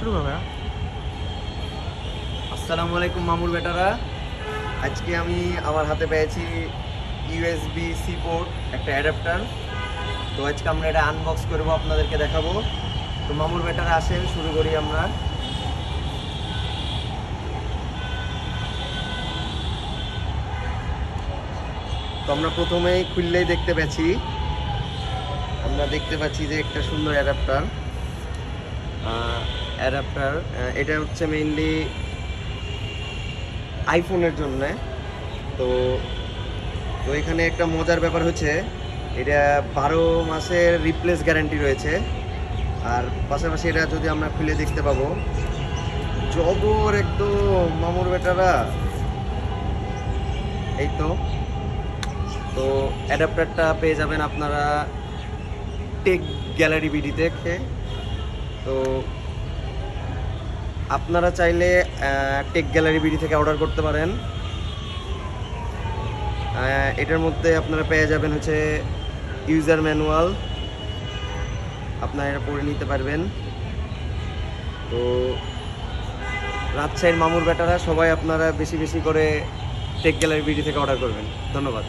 শুরু করবে। আসসালামু আলাইকুম মামুর বেটারা। আজকে আমি আমার হাতে পেয়েছি ইউএসবি সি পোর্ট একটা অ্যাডাপ্টার। তো আজকে আমরা এটা আনবক্স করবো, আপনাদেরকে দেখাবো। তো মামুর বেটারা আসেন, শুরু করি আমরা। তো আমরা প্রথমেই খুললেই দেখতে পাচ্ছি যে একটা সুন্দর অ্যাডাপ্টার এটা হচ্ছে মেইনলি আইফোনের জন্য। তো তো এখানে একটা মজার ব্যাপার হচ্ছে, এটা 12 মাসের রিপ্লেস গ্যারান্টি রয়েছে। আর পাশাপাশি এটা যদি আমরা খুলে দেখতে পাবো, জবর একদম মামুর বেটারা। এই তো তো অ্যাডাপ্টারটা পেয়ে যাবেন আপনারা টেক গ্যালারি বিডি থেকে। তো আপনারা চাইলে টেক গ্যালারি বিডি থেকে অর্ডার করতে পারেন। এটার মধ্যে আপনারা পেয়ে যাবেন হচ্ছে ইউজার ম্যানুয়াল, আপনারা এটা পড়ে নিতে পারবেন। তো রাজশাহীর মামুর বেটারা সবাই আপনারা বেশি বেশি করে টেক গ্যালারি বিডি থেকে অর্ডার করবেন। ধন্যবাদ।